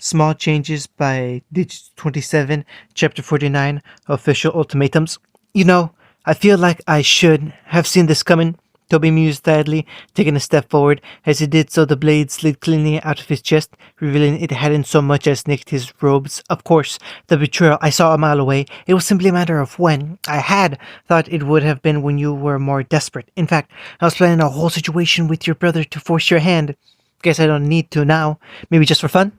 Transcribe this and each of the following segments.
Small Changes by Digits 27, Chapter 49, Official Ultimatums. You know, I feel like I should have seen this coming. Toby mused sadly, taking a step forward. As he did so, the blade slid cleanly out of his chest, revealing it hadn't so much as nicked his robes. Of course, the betrayal I saw a mile away. It was simply a matter of when. I had thought it would have been when you were more desperate. In fact, I was planning a whole situation with your brother to force your hand. Guess I don't need to now. Maybe just for fun?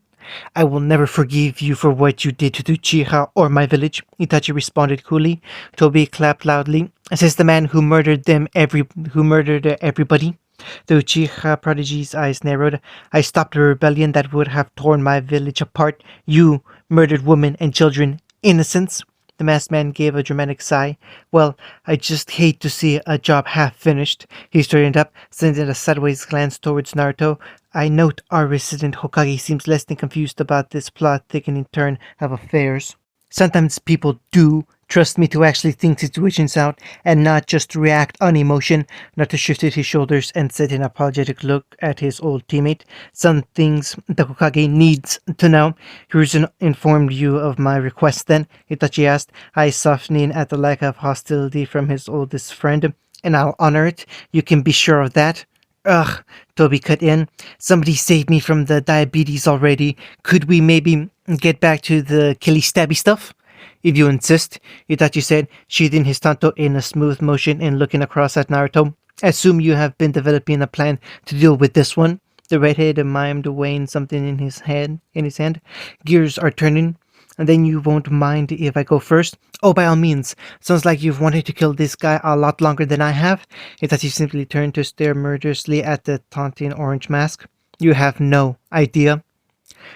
I will never forgive you for what you did to Uchiha or my village, Itachi responded coolly. Toby clapped loudly. Says the man who murdered everybody. The Uchiha prodigy's eyes narrowed. I stopped a rebellion that would have torn my village apart. You murdered women and children. Innocents. The masked man gave a dramatic sigh. Well, I just hate to see a job half finished. He straightened up, sending a sideways glance towards Naruto. I note our resident Hokage seems less than confused about this plot thickening turn of affairs. Sometimes people do trust me to actually think situations out and not just react on emotion. Naruto shifted his shoulders and set an apologetic look at his old teammate. Some things the Hokage needs to know. Hiruzen informed you of my request then? Itachi asked, eyes softening at the lack of hostility from his oldest friend. And I'll honor it. You can be sure of that. Ugh, Toby cut in. Somebody saved me from the diabetes already. Could we maybe get back to the killy stabby stuff? If you insist, Itachi said, sheathing his tanto in a smooth motion and looking across at Naruto. Assume you have been developing a plan to deal with this one. The redhead mimed weighing something in his hand. Gears are turning. And then you won't mind if I go first? Oh, by all means. Sounds like you've wanted to kill this guy a lot longer than I have. Itachi simply turned to stare murderously at the taunting orange mask. You have no idea.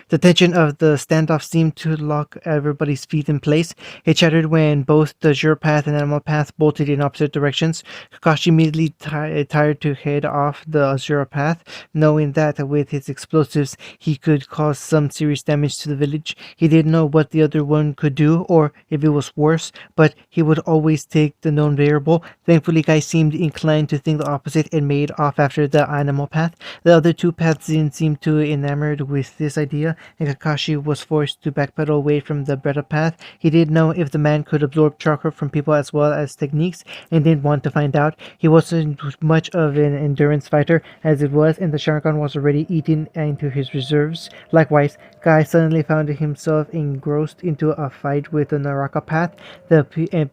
The tension of the standoff seemed to lock everybody's feet in place. It shattered when both the Zero Path and Animal Path bolted in opposite directions. Kakashi immediately tired to head off the Zero Path, knowing that with his explosives he could cause some serious damage to the village. He didn't know what the other one could do, or if it was worse, but he would always take the known variable. Thankfully, Guy seemed inclined to think the opposite and made off after the Animal Path. The other two paths didn't seem too enamored with this idea, and Kakashi was forced to backpedal away from the better path. He didn't know if the man could absorb chakra from people as well as techniques, and didn't want to find out. He wasn't much of an endurance fighter as it was, and the Sharingan was already eating into his reserves. Likewise, Guy suddenly found himself engrossed into a fight with the Naraka path. The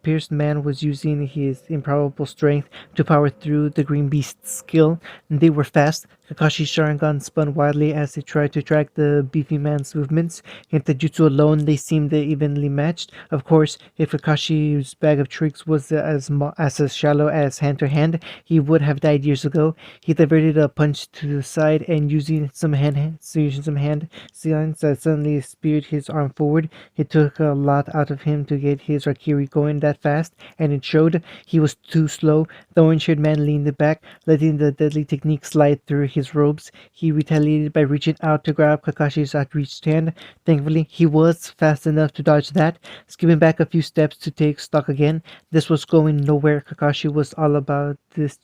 pierced man was using his improbable strength to power through the green beast's skill. They were fast. Kakashi's Sharingan spun wildly as he tried to track the beefy man's movements. In Taijutsu alone, they seemed evenly matched. Of course, if Kakashi's bag of tricks was as shallow as hand-to-hand, he would have died years ago. He diverted a punch to the side and using some hand signs that suddenly speared his arm forward. It took a lot out of him to get his Rakiri going that fast, and it showed. He was too slow. The orange-haired man leaned back, letting the deadly technique slide through his robes. He retaliated by reaching out to grab Kakashi's outreached hand. Thankfully, he was fast enough to dodge that, skipping back a few steps to take stock again. This was going nowhere. Kakashi was all about this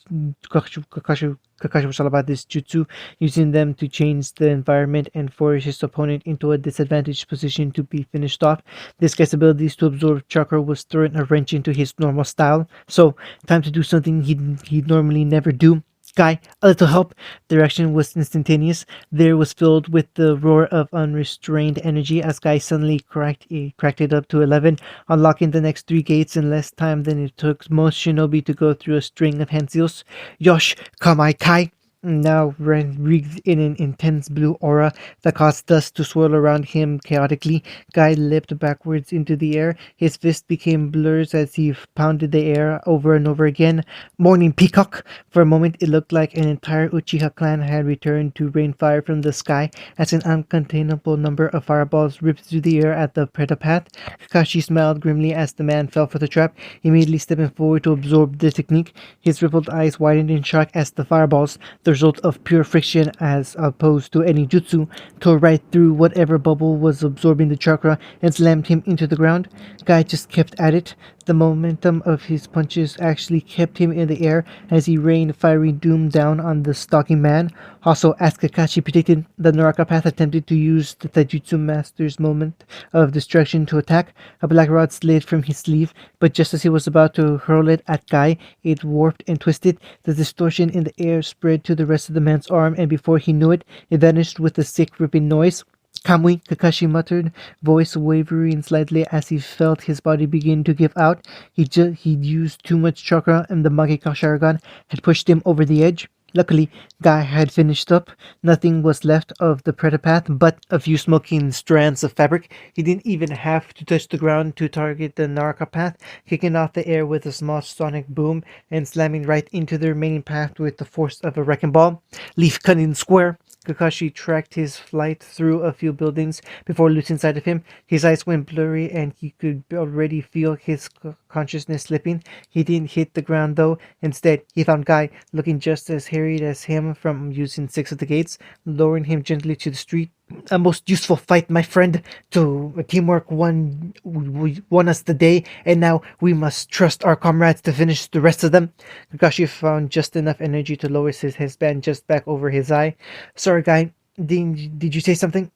jutsu, using them to change the environment and force his opponent into a disadvantaged position to be finished off. This guy's abilities to absorb chakra was throwing a wrench into his normal style, so time to do something he'd normally never do. Guy, a little help. The reaction was instantaneous. There was filled with the roar of unrestrained energy as Guy suddenly cracked it up to 11, unlocking the next 3 gates in less time than it took most shinobi to go through a string of hand seals. Yosh, Kamai Kai! Now wreathed in an intense blue aura that caused dust to swirl around him chaotically. Guy leapt backwards into the air. His fist became blurs as he pounded the air over and over again. Morning Peacock! For a moment it looked like an entire Uchiha clan had returned to rain fire from the sky as an uncontainable number of fireballs ripped through the air at the Preda path. Kakashi smiled grimly as the man fell for the trap, immediately stepping forward to absorb the technique. His rippled eyes widened in shock as the fireballs, the result of pure friction as opposed to any jutsu, tore right through whatever bubble was absorbing the chakra and slammed him into the ground. Guy just kept at it. The momentum of his punches actually kept him in the air as he rained fiery doom down on the stalking man. Also, as Kakashi predicted, the Naraka Path attempted to use the Taijutsu Master's moment of distraction to attack. A black rod slid from his sleeve, but just as he was about to hurl it at Guy, it warped and twisted. The distortion in the air spread to the rest of the man's arm, and before he knew it, it vanished with a sick ripping noise. Kamui, Kakashi muttered, voice wavering slightly as he felt his body begin to give out. He'd used too much chakra, and the Magika Sharingan had pushed him over the edge. Luckily, Guy had finished up. Nothing was left of the Predapath but a few smoking strands of fabric. He didn't even have to touch the ground to target the Naraka path, kicking off the air with a small sonic boom and slamming right into the remaining path with the force of a wrecking ball. Leaf cutting square. Kakashi tracked his flight through a few buildings before losing sight of him. His eyes went blurry and he could already feel his consciousness slipping. He didn't hit the ground though. Instead, he found Guy looking just as harried as him from using 6 of the gates, lowering him gently to the street. A most useful fight, my friend. To teamwork won us the day, and now we must trust our comrades to finish the rest of them. Kakashi found just enough energy to lower his headband just back over his eye. Sorry, Guy. Did you say something?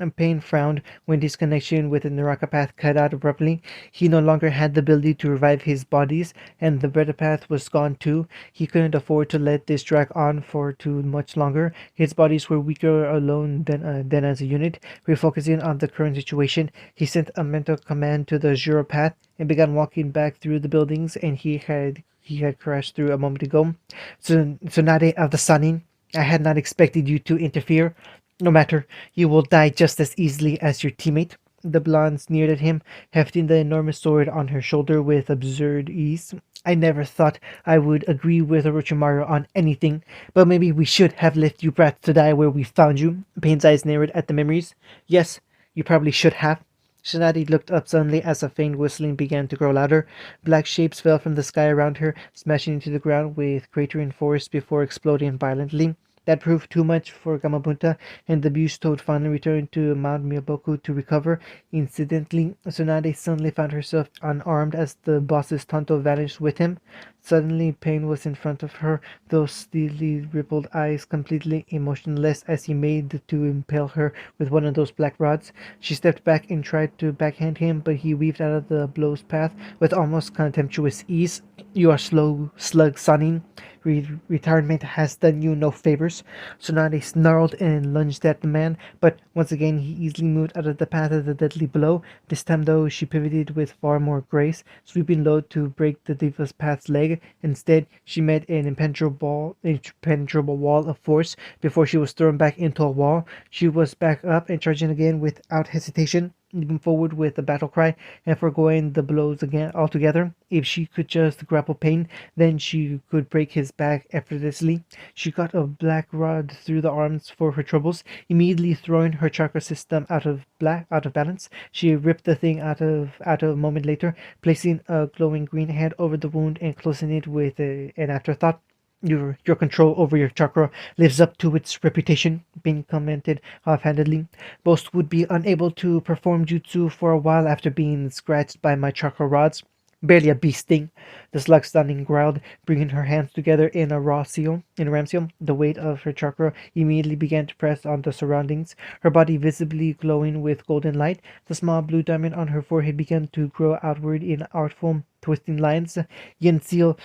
And Pain frowned when his connection with the Naraka path cut out abruptly. He no longer had the ability to revive his bodies, and the Breda path was gone too. He couldn't afford to let this drag on for too much longer. His bodies were weaker alone than as a unit. Refocusing on the current situation, he sent a mental command to the Zero path and began walking back through the buildings and he had crashed through a moment ago. Tsunade of the Sunning, I had not expected you to interfere. No matter, you will die just as easily as your teammate. The blonde sneered at him, hefting the enormous sword on her shoulder with absurd ease. I never thought I would agree with Orochimaru on anything, but maybe we should have left you brats to die where we found you. Pain's eyes narrowed at the memories. Yes, you probably should have. Shinadi looked up suddenly as a faint whistling began to grow louder. Black shapes fell from the sky around her, smashing into the ground with cratering force before exploding violently. That proved too much for Gamabunta, and the Bush Toad finally returned to Mount Miyaboku to recover. Incidentally, Tsunade suddenly found herself unarmed as the boss's Tonto vanished with him. Suddenly, Pain was in front of her, those steely rippled eyes completely emotionless as he made to impale her with one of those black rods. She stepped back and tried to backhand him, but he weaved out of the blow's path with almost contemptuous ease. You are slow, slug Sunning. Retirement has done you no favors. Tsunade snarled and lunged at the man, but once again he easily moved out of the path of the deadly blow. This time, though, she pivoted with far more grace, sweeping low to break the diva's path's leg. Instead, she met an impenetrable wall of force. Before she was thrown back into a wall, she was back up and charging again without hesitation, leaping forward with a battle cry and foregoing the blows again altogether. If she could just grapple Pain, then she could break his back effortlessly. She got a black rod through the arms for her troubles, immediately throwing her chakra system out of balance. She ripped the thing out a moment later, placing a glowing green hand over the wound and closing it with an afterthought. Your control over your chakra lives up to its reputation, Bing commented offhandedly. Most would be unable to perform jutsu for a while after being scratched by my chakra rods. Barely a bee sting, the slug stunning growled, bringing her hands together in a ram seal. The weight of her chakra immediately began to press on the surroundings, her body visibly glowing with golden light. The small blue diamond on her forehead began to grow outward in artful, twisting lines. Yin seal,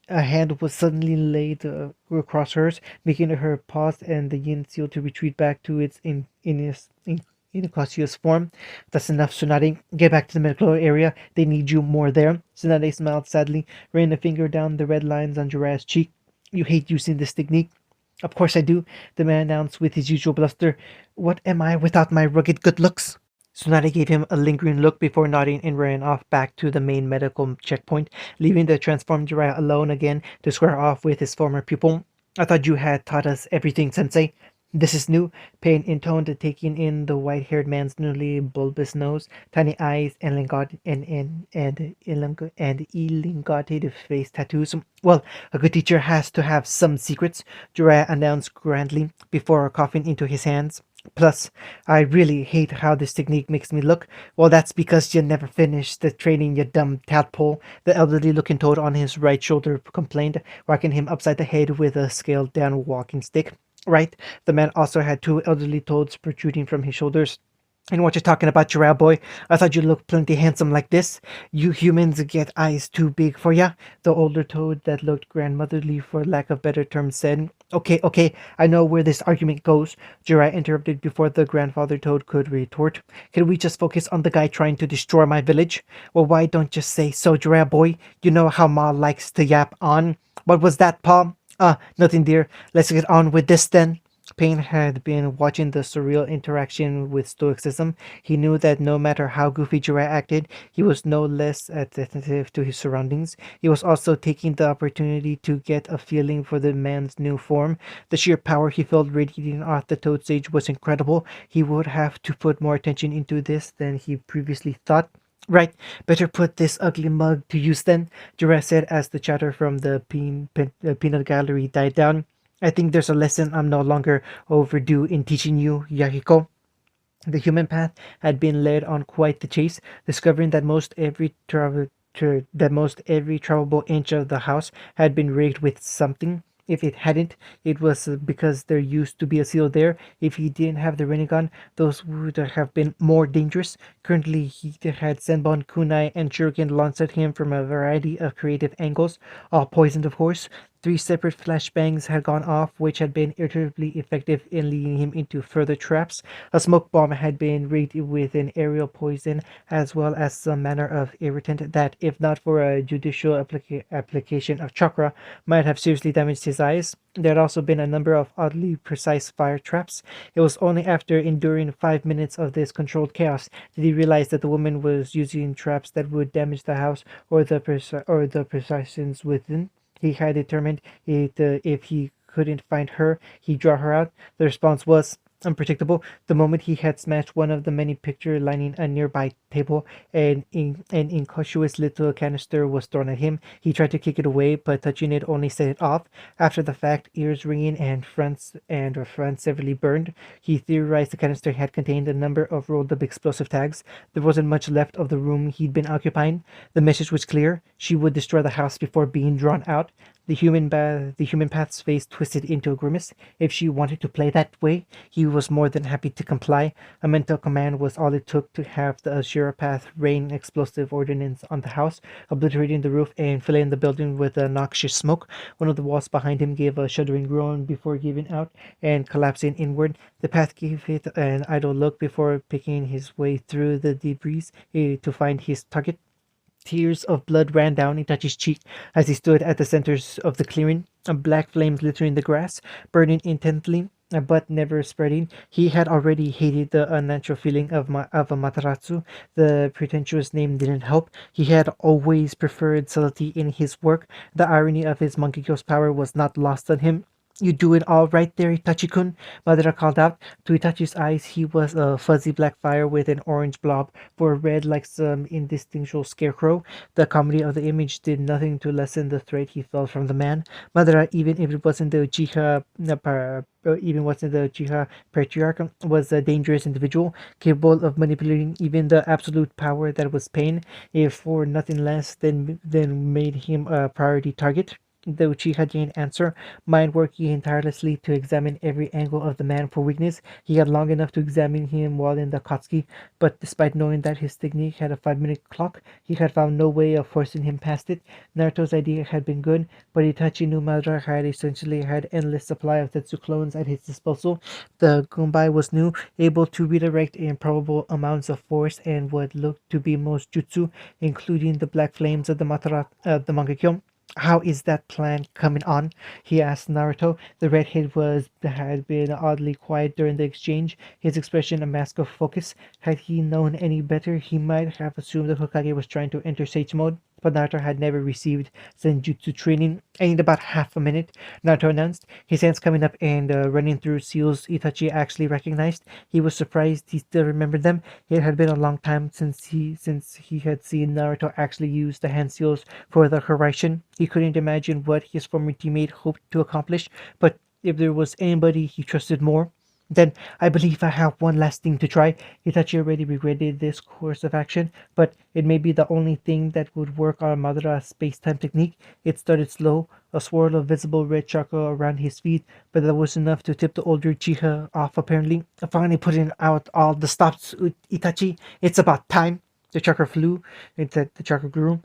a hand was suddenly laid across hers, making her pause and the yin seal to retreat back to its incautious form. That's enough, Tsunade. Get back to the medical area. They need you more there. Tsunade smiled sadly, ran a finger down the red lines on Jiraiya's cheek. You hate using this technique. Of course I do, the man announced with his usual bluster. What am I without my rugged good looks? Tsunade gave him a lingering look before nodding and ran off back to the main medical checkpoint, leaving the transformed Jiraiya alone again to square off with his former pupil. I thought you had taught us everything, Sensei. This is new, Pain intoned, taking in the white-haired man's newly bulbous nose, tiny eyes, and elongated face tattoos. Well, a good teacher has to have some secrets, Jiraiya announced grandly before coughing into his hands. Plus, I really hate how this technique makes me look. Well, that's because you never finished the training, you dumb tadpole. The elderly looking toad on his right shoulder complained, whacking him upside the head with a scaled down walking stick. Right, the man also had two elderly toads protruding from his shoulders. And what you're talking about, Gerald boy? I thought you looked plenty handsome like this. You humans get eyes too big for ya. The older toad that looked grandmotherly, for lack of better terms, said. Okay, okay, I know where this argument goes. Jirai interrupted before the grandfather toad could retort. Can we just focus on the guy trying to destroy my village? Well, why don't you say so, Jirai boy? You know how Ma likes to yap on. What was that, Pa? Nothing, dear. Let's get on with this then. Payne had been watching the surreal interaction with stoicism. He knew that no matter how goofy Jiraiya acted, he was no less attentive to his surroundings. He was also taking the opportunity to get a feeling for the man's new form. The sheer power he felt radiating off the Toad Sage was incredible. He would have to put more attention into this than he previously thought. Right, better put this ugly mug to use then, Jiraiya said as the chatter from the peanut gallery died down. I think there's a lesson I'm no longer overdue in teaching you, Yahiko. The human path had been led on quite the chase, discovering that most every travelable inch of the house had been rigged with something. If it hadn't, it was because there used to be a seal there. If he didn't have the Rinnegan, those would have been more dangerous. Currently, he had Senbon, Kunai, and Shuriken launched at him from a variety of creative angles, all poisoned, of course. Three separate flashbangs had gone off, which had been irritably effective in leading him into further traps. A smoke bomb had been rigged with an aerial poison, as well as some manner of irritant that, if not for a judicial application of chakra, might have seriously damaged his eyes. There had also been a number of oddly precise fire traps. It was only after enduring 5 minutes of this controlled chaos did he realize that the woman was using traps that would damage the house or the precisions within. He had determined if he couldn't find her, he'd draw her out. The response was unpredictable. The moment he had smashed one of the many pictures lining a nearby table, an incautious little canister was thrown at him. He tried to kick it away, but touching it only set it off. After the fact, ears ringing and fronts severely burned, he theorized the canister had contained a number of rolled up explosive tags. There wasn't much left of the room he'd been occupying. The message was clear. She would destroy the house before being drawn out. The human path's face twisted into a grimace. If she wanted to play that way, he was more than happy to comply. A mental command was all it took to have the Ashura path rain explosive ordnance on the house, obliterating the roof and filling the building with a noxious smoke. One of the walls behind him gave a shuddering groan before giving out and collapsing inward. The path gave it an idle look before picking his way through the debris to find his target. Tears of blood ran down Itachi's cheek as he stood at the center of the clearing, black flames littering the grass, burning intently, but never spreading. He had already hated the unnatural feeling of a Mataratsu. The pretentious name didn't help. He had always preferred subtlety in his work. The irony of his Monkey-Ghost power was not lost on him. You do it all right there, Itachi-kun, Madara called out. To Itachi's eyes, he was a fuzzy black fire with an orange blob for red like some indistinguishable scarecrow. The comedy of the image did nothing to lessen the threat he felt from the man. Madara, even wasn't the Uchiha patriarch, was a dangerous individual, capable of manipulating even the absolute power that was pain, if for nothing less than made him a priority target. The Uchiha didn't answer, mind working tirelessly to examine every angle of the man for weakness. He had long enough to examine him while in the Akatsuki, but despite knowing that his technique had a 5 minute clock, he had found no way of forcing him past it. Naruto's idea had been good, but Itachi no Madara had essentially had endless supply of Tetsu clones at his disposal. The Gumbai was new, able to redirect improbable amounts of force and what looked to be most jutsu, including the black flames of the Mangekyo. How is that plan coming on? He asked Naruto. The redhead had been oddly quiet during the exchange, his expression a mask of focus. Had he known any better, he might have assumed the Hokage was trying to enter Sage mode, but Naruto had never received Senjutsu training. I need about half a minute, Naruto announced, his hands coming up and running through seals Itachi actually recognized. He was surprised he still remembered them. It had been a long time since he had seen Naruto actually use the hand seals for the Horizon. He couldn't imagine what his former teammate hoped to accomplish, but if there was anybody he trusted more, Then I believe I have one last thing to try. Itachi already regretted this course of action, but it may be the only thing that would work on Madara's space-time technique. It started slow, a swirl of visible red chakra around his feet, but that was enough to tip the older Chiha off apparently. Finally putting out all the stops, Itachi. It's about time. The chakra flew, the chakra grew,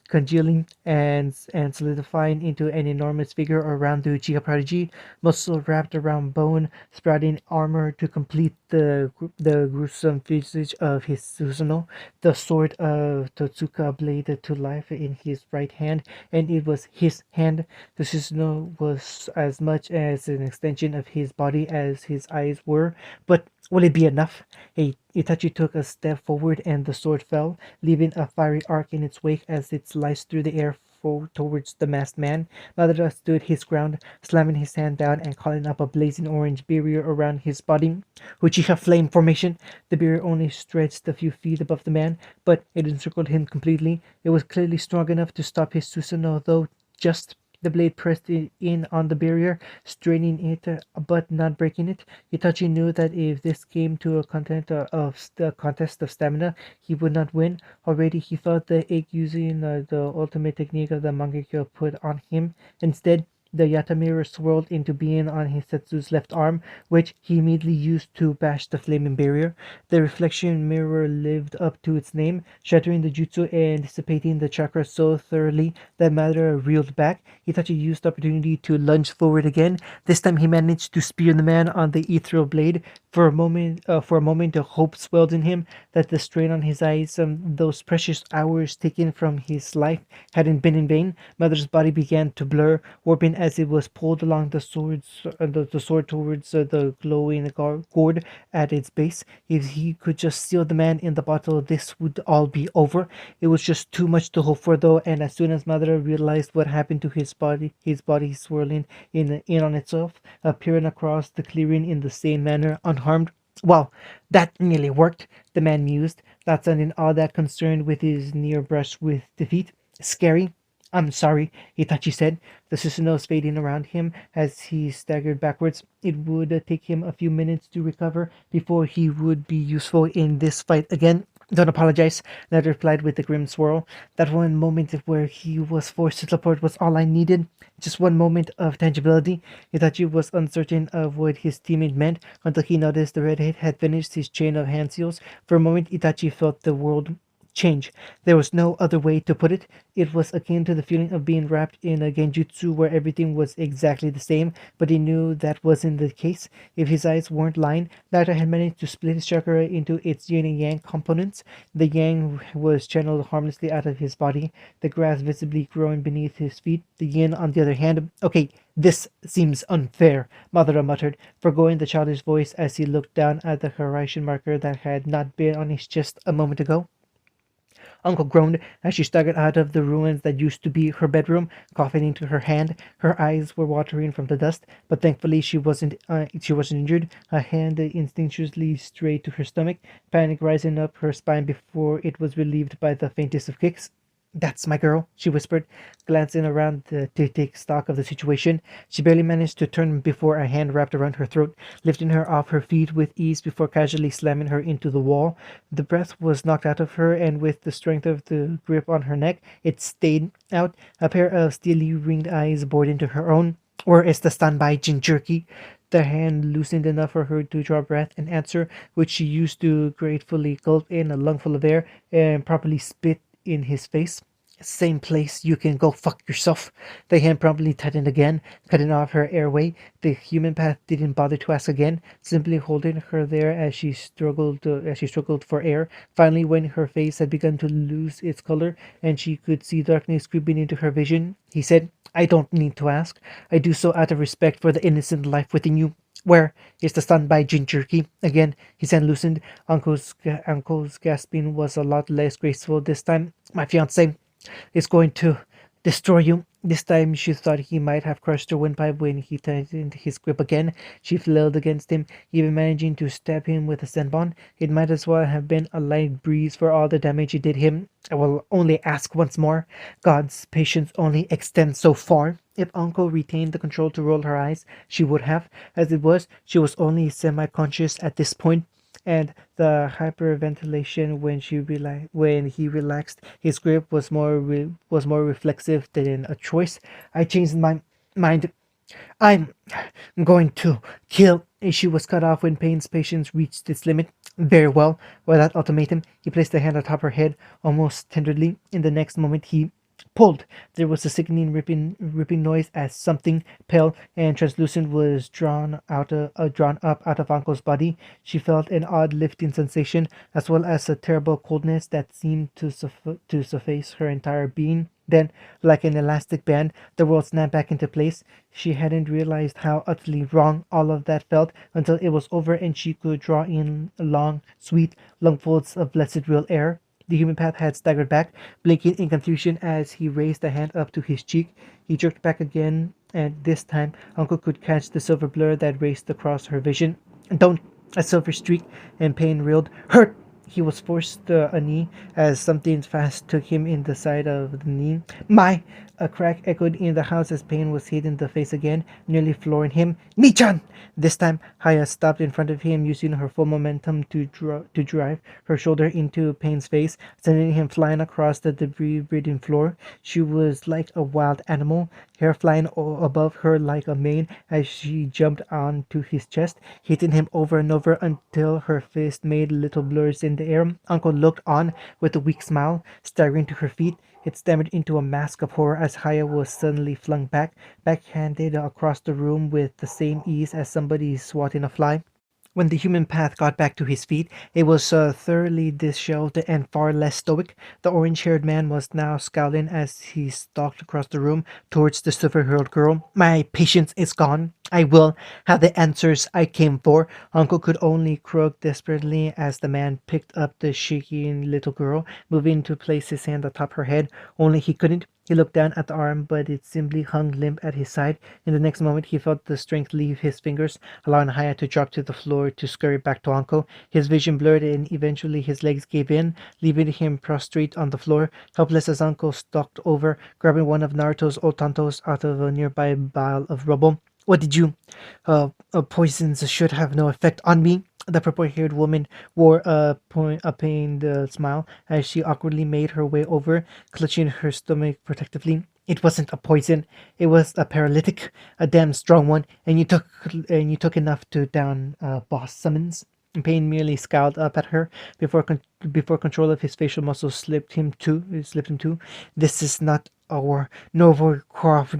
congealing and solidifying into an enormous figure around the Uchiha prodigy, muscle wrapped around bone, sprouting armor to complete the gruesome visage of his Susanoo, the sword of Totsuka blade to life in his right hand, and it was his hand. The Susanoo was as much as an extension of his body as his eyes were, but will it be enough? Itachi took a step forward and the sword fell, leaving a fiery arc in its wake as it sliced through the air towards the masked man. Madara stood his ground, slamming his hand down and calling up a blazing orange barrier around his body. Uchiha flame formation. The barrier only stretched a few feet above the man, but it encircled him completely. It was clearly strong enough to stop his Susanoo, though just the blade pressed in on the barrier, straining it but not breaking it. Itachi knew that if this came to a contest of stamina, he would not win. Already he felt the ache using the ultimate technique of the Mangekyo put on him. Instead, the Yata mirror swirled into being on his Setsu's left arm, which he immediately used to bash the flaming barrier. The reflection mirror lived up to its name, shattering the jutsu and dissipating the chakra so thoroughly that Madara reeled back. Itachi used the opportunity to lunge forward again. This time he managed to spear the man on the ethereal blade. For a moment, the hope swelled in him that the strain on his eyes, those precious hours taken from his life, hadn't been in vain. Mother's body began to blur, warping as it was pulled along the sword towards the glowing gourd at its base. If he could just seal the man in the bottle, this would all be over. It was just too much to hope for, though, and as soon as Madara realized what happened to his body swirling in on itself, appearing across the clearing in the same manner, unharmed. Well, that nearly worked, the man mused, not sounding all that concerned with his near brush with defeat. Scary. I'm sorry, Itachi said, the Susanoo fading around him as he staggered backwards. It would take him a few minutes to recover before he would be useful in this fight again. Don't apologize, Ned replied with a grim swirl. That one moment where he was forced to teleport was all I needed. Just one moment of tangibility. Itachi was uncertain of what his teammate meant until he noticed the redhead had finished his chain of hand seals. For a moment, Itachi felt the world change. There was no other way to put it. It was akin to the feeling of being wrapped in a genjutsu where everything was exactly the same, but he knew that wasn't the case. If his eyes weren't lying, Naruto had managed to split his chakra into its yin and yang components. The yang was channeled harmlessly out of his body, the grass visibly growing beneath his feet. The yin, on the other hand, okay, this seems unfair, Madara muttered, forgoing the childish voice as he looked down at the horizon marker that had not been on his chest a moment ago. Uncle groaned as she staggered out of the ruins that used to be her bedroom, coughing into her hand. Her eyes were watering from the dust, but thankfully she wasn't injured. A hand instinctually strayed to her stomach, panic rising up her spine before it was relieved by the faintest of kicks. That's my girl, she whispered, glancing around to take stock of the situation. She barely managed to turn before a hand wrapped around her throat, lifting her off her feet with ease before casually slamming her into the wall. The breath was knocked out of her, and with the strength of the grip on her neck, it stayed out. A pair of steely ringed eyes bored into her own. Where is the standby Jinchuriki? The hand loosened enough for her to draw breath and answer, which she used to gratefully gulp in a lungful of air and properly spit in his face. Same place, you can go fuck yourself. The hand promptly tightened again, cutting off her airway. The human path didn't bother to ask again, simply holding her there as she struggled for air. Finally, when her face had begun to lose its color and she could see darkness creeping into her vision, he said, I don't need to ask. I do so out of respect for the innocent life within you. Where is the standby Jinchuriki? Again, his hand loosened. Uncle's gasping was a lot less graceful this time. My fiancé is going to destroy you. This time she thought he might have crushed her windpipe when he tightened his grip again. She flailed against him, even managing to stab him with a senbon. It might as well have been a light breeze for all the damage it did him. I will only ask once more. God's patience only extends so far. If Uncle retained the control to roll her eyes, she would have. As it was, she was only semi-conscious at this point, and the hyperventilation when he relaxed his grip was more reflexive than a choice. I changed my mind. I'm going to kill. She was cut off when Payne's patience reached its limit. Very well. With that ultimatum, he placed a hand atop her head, almost tenderly. In the next moment, he pulled. There was a sickening ripping noise as something pale and translucent was drawn up out of Uncle's body. She felt an odd lifting sensation, as well as a terrible coldness that seemed to sufface her entire being. Then, like an elastic band, the world snapped back into place. She hadn't realized how utterly wrong all of that felt until it was over and she could draw in long, sweet lungfuls of blessed real air. The human path had staggered back, blinking in confusion as he raised a hand up to his cheek. He jerked back again, and this time Uncle could catch the silver blur that raced across her vision. Don't! A silver streak, and Payne reeled. Hurt! He was forced to a knee as something fast took him in the side of the knee. My! A crack echoed in the house as Payne was hit in the face again, nearly flooring him. Nichan! This time, Haya stopped in front of him, using her full momentum to drive her shoulder into Payne's face, sending him flying across the debris-ridden floor. She was like a wild animal, hair flying above her like a mane as she jumped onto his chest, hitting him over and over until her fist made little blurs in the air. Uncle looked on with a weak smile, staggering to her feet. It stammered into a mask of horror as Haya was suddenly flung backhanded across the room with the same ease as somebody swatting a fly. When the human path got back to his feet, it was thoroughly disheveled and far less stoic. The orange-haired man was now scowling as he stalked across the room towards the silver-haired girl. My patience is gone. I will have the answers I came for. Uncle could only croak desperately as the man picked up the shaking little girl, moving to place his hand atop her head. Only he couldn't. He looked down at the arm, but it simply hung limp at his side. In the next moment, he felt the strength leave his fingers, allowing Haya to drop to the floor to scurry back to Uncle. His vision blurred, and eventually his legs gave in, leaving him prostrate on the floor, helpless as Uncle stalked over, grabbing one of Naruto's old tantos out of a nearby pile of rubble. What did you? Poisons should have no effect on me. The purple-haired woman wore a pained smile as she awkwardly made her way over, clutching her stomach protectively. It wasn't a poison. It was a paralytic, a damn strong one, and you took enough to down Boss Summons. Payne merely scowled up at her before control of his facial muscles slipped him too. This is not our novel craft,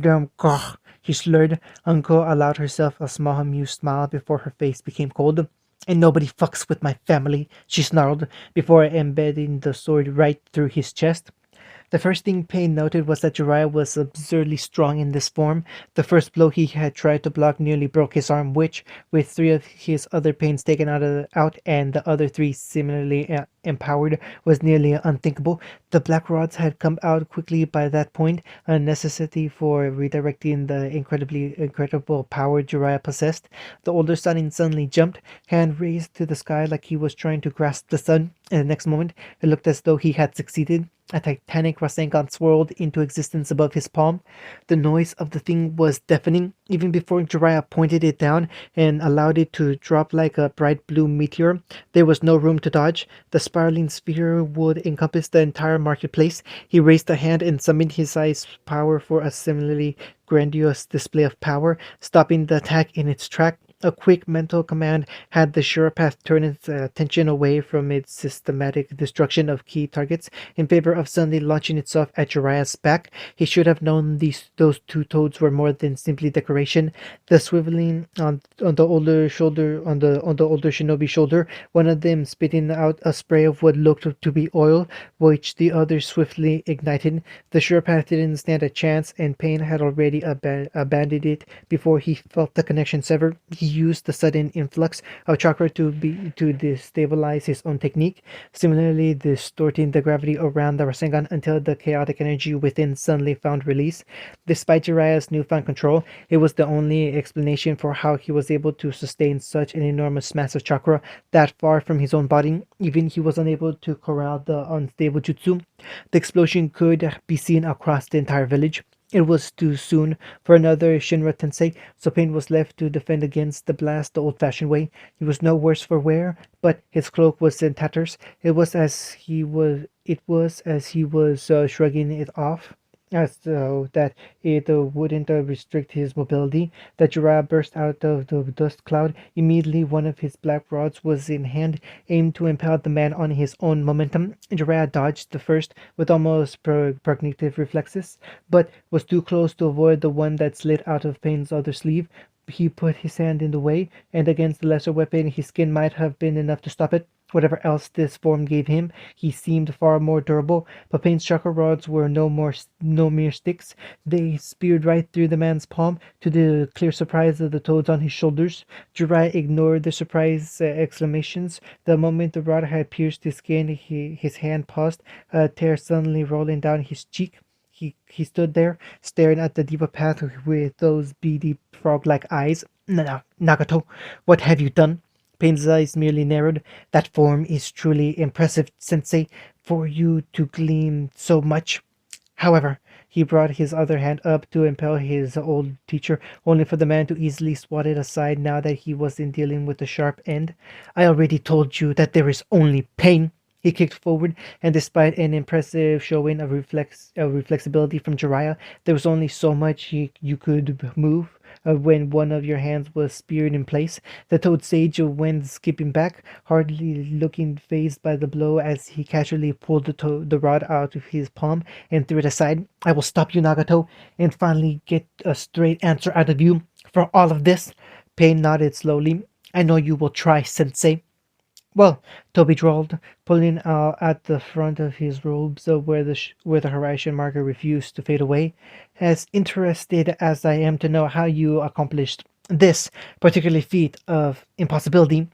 he slurred. Uncle allowed herself a small amused smile before her face became cold. And nobody fucks with my family, she snarled, before embedding the sword right through his chest. The first thing Payne noted was that Jiraiya was absurdly strong in this form. The first blow he had tried to block nearly broke his arm, which, with three of his other pains taken out and the other three similarly empowered, was nearly unthinkable. The black rods had come out quickly by that point, a necessity for redirecting the incredible power Jiraiya possessed. The older Sanin suddenly jumped, hand raised to the sky like he was trying to grasp the sun. In the next moment, it looked as though he had succeeded. A titanic Rasengan swirled into existence above his palm. The noise of the thing was deafening, even before Jiraiya pointed it down and allowed it to drop like a bright blue meteor. There was no room to dodge. The spiraling sphere would encompass the entire marketplace. He raised a hand and summoned his eyes power for a similarly grandiose display of power, stopping the attack in its track. A quick mental command had the Shurapath turn its attention away from its systematic destruction of key targets in favor of suddenly launching itself at Jiraiya's back. He should have known those two toads were more than simply decoration. The swiveling on the older shinobi shoulder, one of them spitting out a spray of what looked to be oil, which the other swiftly ignited. The Shurapath didn't stand a chance, and Payne had already abandoned it before he felt the connection sever. He used the sudden influx of chakra to destabilize his own technique, similarly distorting the gravity around the Rasengan until the chaotic energy within suddenly found release. Despite Jiraiya's newfound control, it was the only explanation for how he was able to sustain such an enormous mass of chakra that far from his own body. Even he was unable to corral the unstable jutsu. The explosion could be seen across the entire village. It was too soon for another Shinra Tensei, so Pain was left to defend against the blast the old-fashioned way. He was no worse for wear, but his cloak was in tatters. It was as he was shrugging it off, as though that it wouldn't restrict his mobility, that Jiraiya burst out of the dust cloud. Immediately, one of his black rods was in hand, aimed to impale the man on his own momentum. Jiraiya dodged the first with almost prognitive reflexes, but was too close to avoid the one that slid out of Pain's other sleeve. He put his hand in the way, and against the lesser weapon, his skin might have been enough to stop it. Whatever else this form gave him, he seemed far more durable. But Pain's chakra rods were no mere sticks. They speared right through the man's palm, to the clear surprise of the toads on his shoulders. Jiraiya ignored the surprise exclamations. The moment the rod had pierced his skin, his hand paused, a tear suddenly rolling down his cheek. He stood there, staring at the Diva path with those beady frog-like eyes. Nagato, what have you done? Pain's eyes merely narrowed. That form is truly impressive, Sensei, for you to gleam so much. However, he brought his other hand up to impel his old teacher, only for the man to easily swat it aside now that he wasn't dealing with the sharp end. I already told you that there is only pain. He kicked forward, and despite an impressive showing of reflexibility from Jiraiya, there was only so much you could move when one of your hands was speared in place. The toad sage went skipping back, hardly looking fazed by the blow as he casually pulled the rod out of his palm and threw it aside. I will stop you, Nagato, and finally get a straight answer out of you. For all of this, Pain nodded slowly. I know you will try, Sensei. Well, Toby drawled, pulling at the front of his robes where the horizon marker refused to fade away. As interested as I am to know how you accomplished this particular feat of impossibility,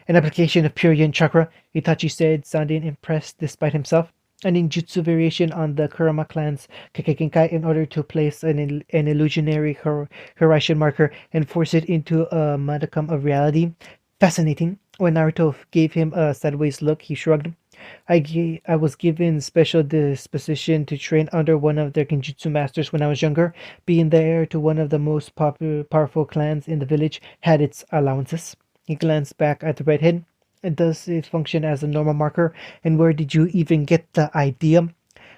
an application of pure yin chakra, Itachi said, sounding impressed despite himself. A ninjutsu variation on the Kurama clan's Kekkeigenkai in order to place an illusionary horizon marker and force it into a modicum of reality. Fascinating. When Naruto gave him a sideways look, he shrugged. I was given special disposition to train under one of their genjutsu masters when I was younger. Being the heir to one of the most powerful clans in the village had its allowances. He glanced back at the redhead. Does it function as a normal marker? And where did you even get the idea?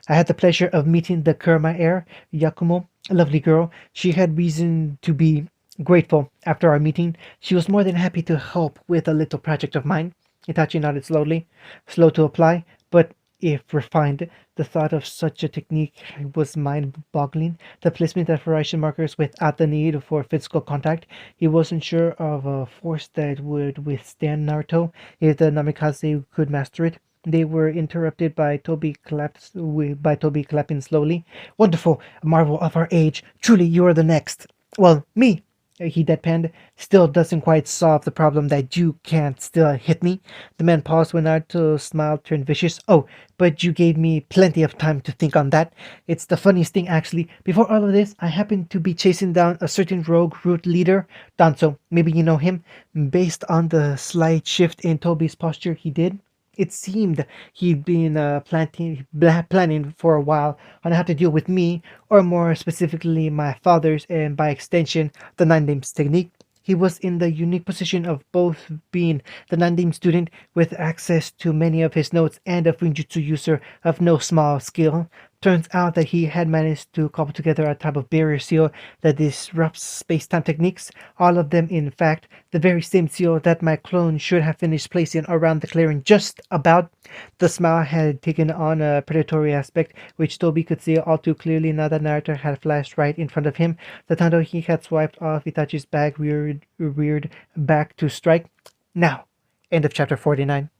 I had the pleasure of meeting the Kurama heir, Yakumo, a lovely girl. She had reason to be grateful. After our meeting, she was more than happy to help with a little project of mine. Itachi nodded slowly, slow to apply, but if refined. The thought of such a technique was mind-boggling. The placement of horizon markers without the need for physical contact. He wasn't sure of a force that would withstand Naruto if the Namikaze could master it. They were interrupted by Toby clapping slowly. Wonderful, marvel of our age. Truly, you are the next. Well, me, he deadpanned. Still doesn't quite solve the problem that you can't still hit me. The man paused when Naruto's smile turned vicious. Oh, but you gave me plenty of time to think on that. It's the funniest thing, actually. Before all of this, I happened to be chasing down a certain rogue root leader, Danzo. Maybe you know him. Based on the slight shift in Toby's posture he did, it seemed he'd been planning for a while on how to deal with me, or more specifically my father's, and by extension, the Nine Names technique. He was in the unique position of both being the Nine student with access to many of his notes and a Fujitsu user of no small skill. Turns out that he had managed to cobble together a type of barrier seal that disrupts space-time techniques, all of them in fact the very same seal that my clone should have finished placing around the clearing just about. The smile had taken on a predatory aspect, which Toby could see all too clearly now that Naruto had flashed right in front of him. The Tando he had swiped off Itachi's bag reared back to strike. Now, end of chapter 49.